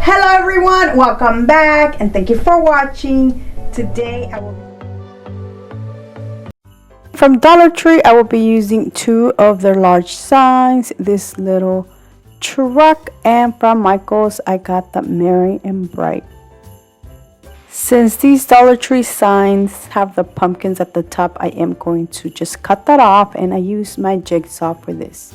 Hello everyone, welcome back and thank you for watching. Today I will from Dollar Tree. I will be using two of their large signs, this little truck, and from Michael's I got the Merry and Bright. Since these Dollar Tree signs have the pumpkins at the top, I am going to just cut that off, and I use my jigsaw for this.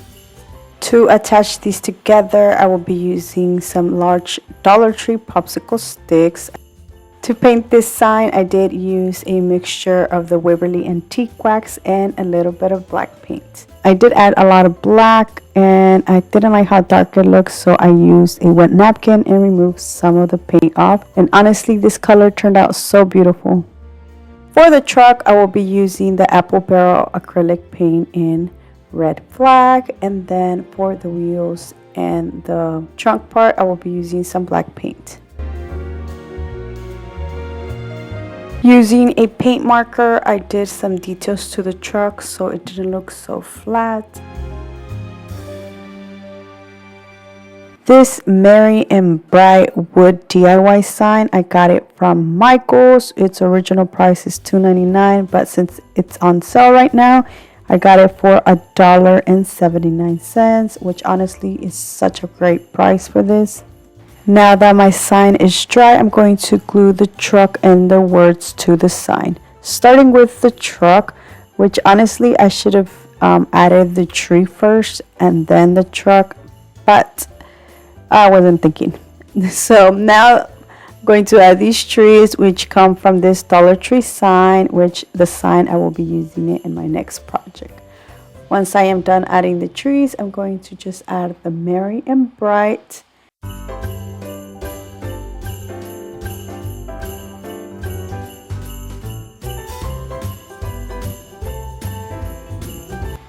To attach these together, I will be using some large Dollar Tree popsicle sticks. To paint this sign, I did use a mixture of the Waverly Antique Wax and a little bit of black paint. I did add a lot of black and I didn't like how dark it looks, so I used a wet napkin and removed some of the paint off. And honestly, this color turned out so beautiful. For the truck, I will be using the apple barrel acrylic paint in red flag, and then for the wheels and the trunk part, I will be using some black paint. Using a paint marker, I did some details to the truck so it didn't look so flat. This Merry and Bright wood DIY sign, I got it from Michael's. Its original price is $2.99, but since it's on sale right now, I got it for $1.79, which honestly is such a great price for this. Now that my sign is dry, I'm going to glue the truck and the words to the sign. Starting with the truck, which honestly I should have added the tree first and then the truck, but I wasn't thinking. So now I'm going to add these trees, which come from this Dollar Tree sign, which the sign I will be using it in my next project. Once I am done adding the trees, I'm going to just add the Merry and Bright.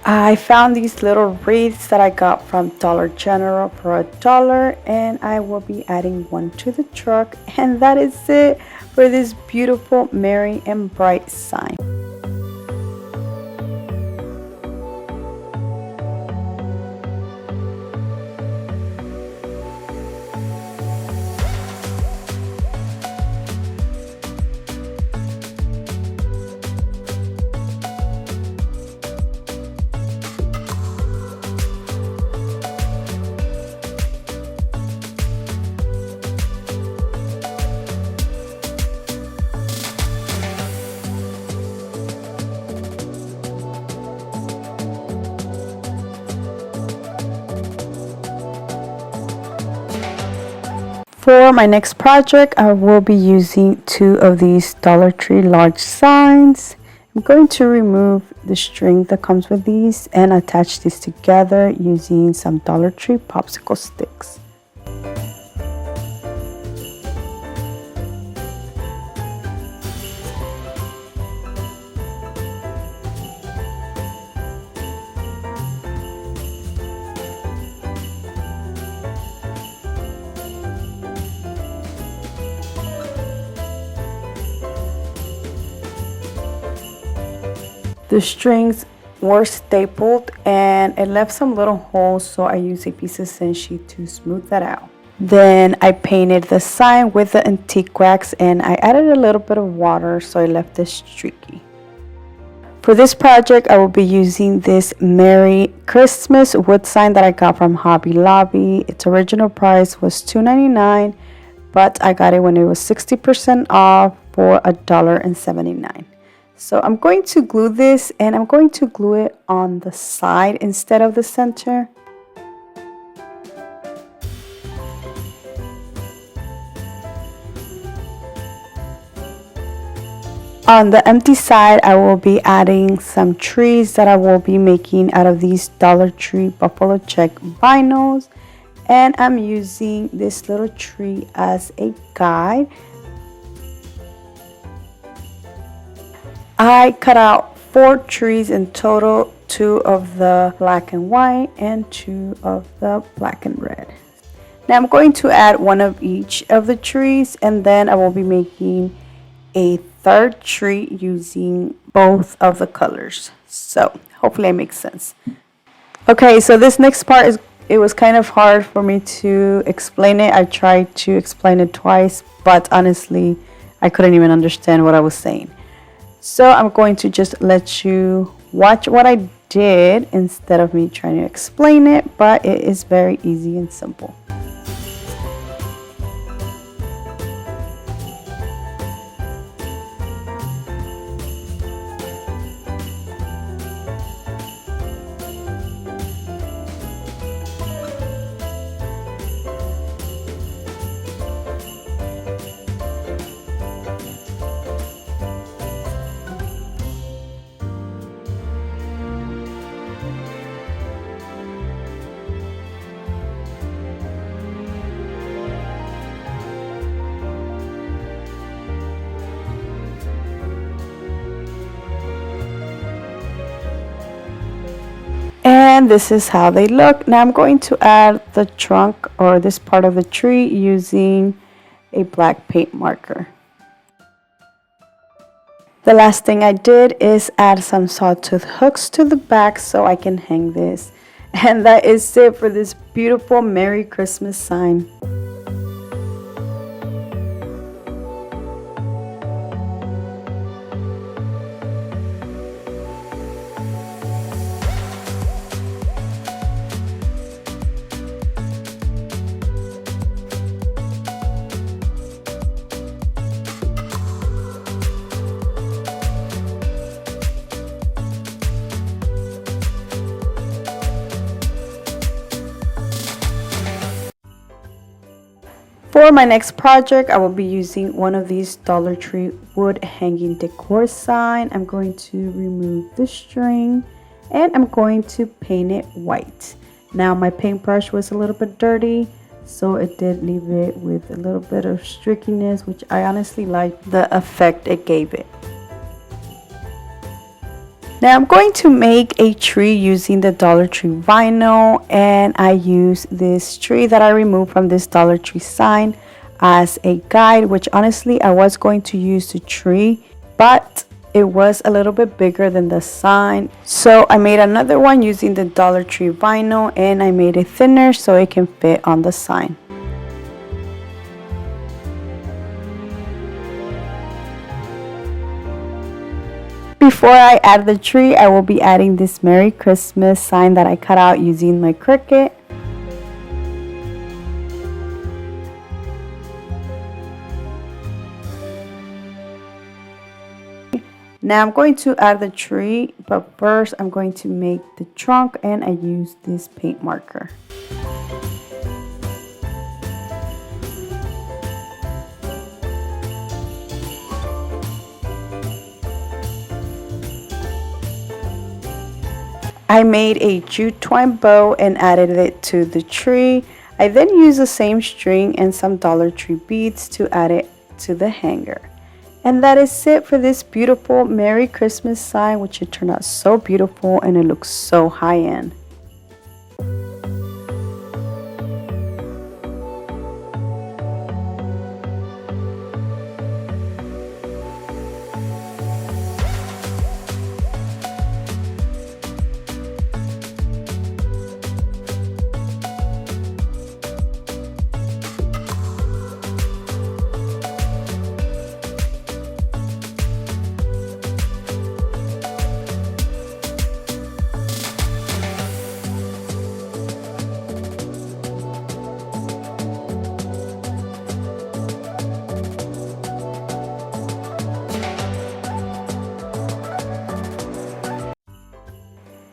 I found these little wreaths that I got from Dollar General for $1, and I will be adding one to the truck, and that is it for this beautiful Merry and Bright sign. For my next project, I will be using two of these Dollar Tree large signs. I'm going to remove the string that comes with these and attach these together using some Dollar Tree popsicle sticks. The strings were stapled and it left some little holes, so I used a piece of cinch to smooth that out. Then I painted the sign with the antique wax and I added a little bit of water so I left it streaky. For this project, I will be using this Merry Christmas wood sign that I got from Hobby Lobby. Its original price was $2.99, but I got it when it was 60% off for $1.79. So I'm going to glue this, and I'm going to glue it on the side instead of the center. On the empty side, I will be adding some trees that I will be making out of these Dollar Tree buffalo check vinyls. And I'm using this little tree as a guide. I cut out 4 trees in total, 2 of the black and white and 2 of the black and red. Now I'm going to add one of each of the trees, and then I will be making a third tree using both of the colors. So hopefully it makes sense. Okay, so this next part it was kind of hard for me to explain it. I tried to explain it twice, but honestly, I couldn't even understand what I was saying. So I'm going to just let you watch what I did instead of me trying to explain it, but it is very easy and simple. And this is how they look. Now I'm going to add the trunk or this part of the tree using a black paint marker. The last thing I did is add some sawtooth hooks to the back so I can hang this. And that is it for this beautiful Merry Christmas sign. For my next project, I will be using one of these Dollar Tree wood hanging decor sign. I'm going to remove the string and I'm going to paint it white. Now my paintbrush was a little bit dirty, so it did leave it with a little bit of streakiness, which I honestly like the effect it gave it. Now I'm going to make a tree using the Dollar Tree vinyl, and I use this tree that I removed from this Dollar Tree sign as a guide, which honestly I was going to use the tree, but it was a little bit bigger than the sign. So I made another one using the Dollar Tree vinyl and I made it thinner so it can fit on the sign. Before I add the tree, I will be adding this Merry Christmas sign that I cut out using my Cricut. Now I'm going to add the tree, but first I'm going to make the trunk and I use this paint marker. I made a jute twine bow and added it to the tree. I then used the same string and some Dollar Tree beads to add it to the hanger. And that is it for this beautiful Merry Christmas sign, which it turned out so beautiful and it looks so high-end.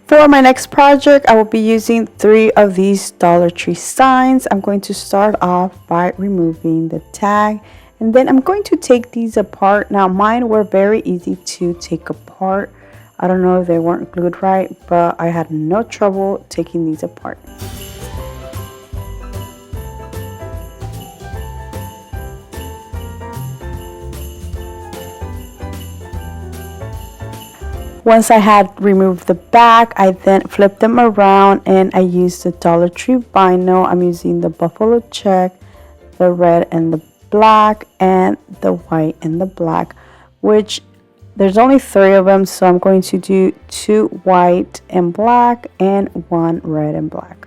For my next project, I will be using 3 of these Dollar Tree signs. I'm going to start off by removing the tag, and then I'm going to take these apart. Now mine were very easy to take apart. I don't know if they weren't glued right, but I had no trouble taking these apart. Once I had removed the back, I then flipped them around and I used the Dollar Tree vinyl. I'm using the buffalo check, the red and the black, and the white and the black, which there's only 3 of them, so I'm going to do 2 white and black and 1 red and black.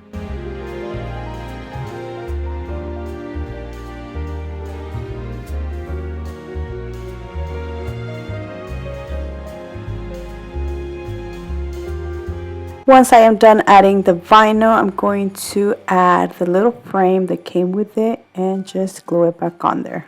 Once I am done adding the vinyl, I'm going to add the little frame that came with it and just glue it back on there.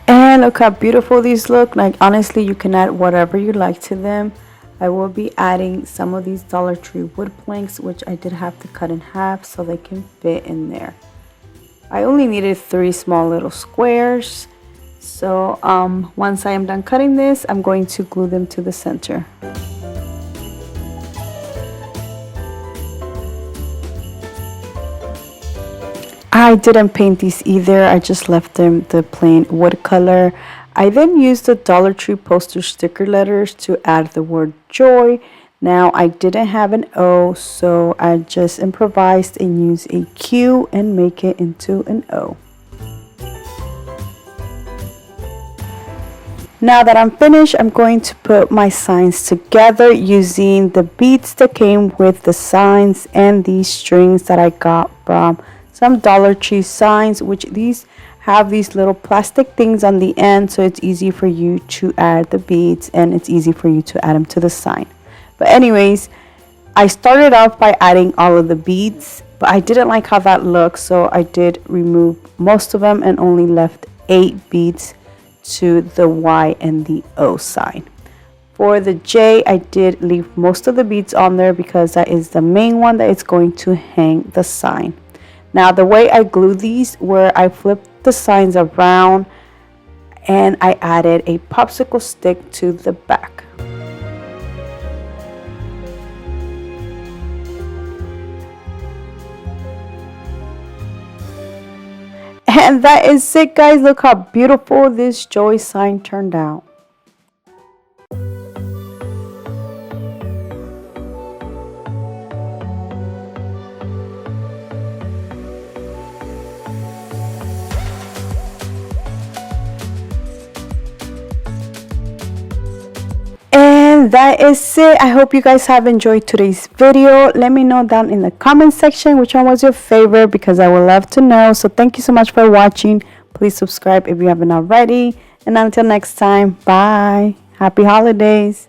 And look how beautiful these look. Like, honestly, you can add whatever you like to them. I will be adding some of these Dollar Tree wood planks, which I did have to cut in half so they can fit in there. I only needed 3 small little squares. So once I am done cutting this, I'm going to glue them to the center. I didn't paint these either. I just left them the plain wood color. I then used the Dollar Tree poster sticker letters to add the word joy. Now I didn't have an O, so I just improvised and used a Q and make it into an O. Now that I'm finished, I'm going to put my signs together using the beads that came with the signs and these strings that I got from some Dollar Tree signs, which these have these little plastic things on the end, so it's easy for you to add the beads and it's easy for you to add them to the sign. But anyways, I started off by adding all of the beads, but I didn't like how that looked, so I did remove most of them and only left 8 beads to the Y and the O sign. For the J, I did leave most of the beads on there because that is the main one that is going to hang the sign. Now the way I glue these, where I flipped the signs around and I added a popsicle stick to the back. And that is it, guys. Look how beautiful this joy sign turned out. And that is it. I hope you guys have enjoyed today's video. Let me know down in the comment section which one was your favorite, because I would love to know. So thank you so much for watching. Please subscribe if you haven't already. And until next time, bye. Happy holidays.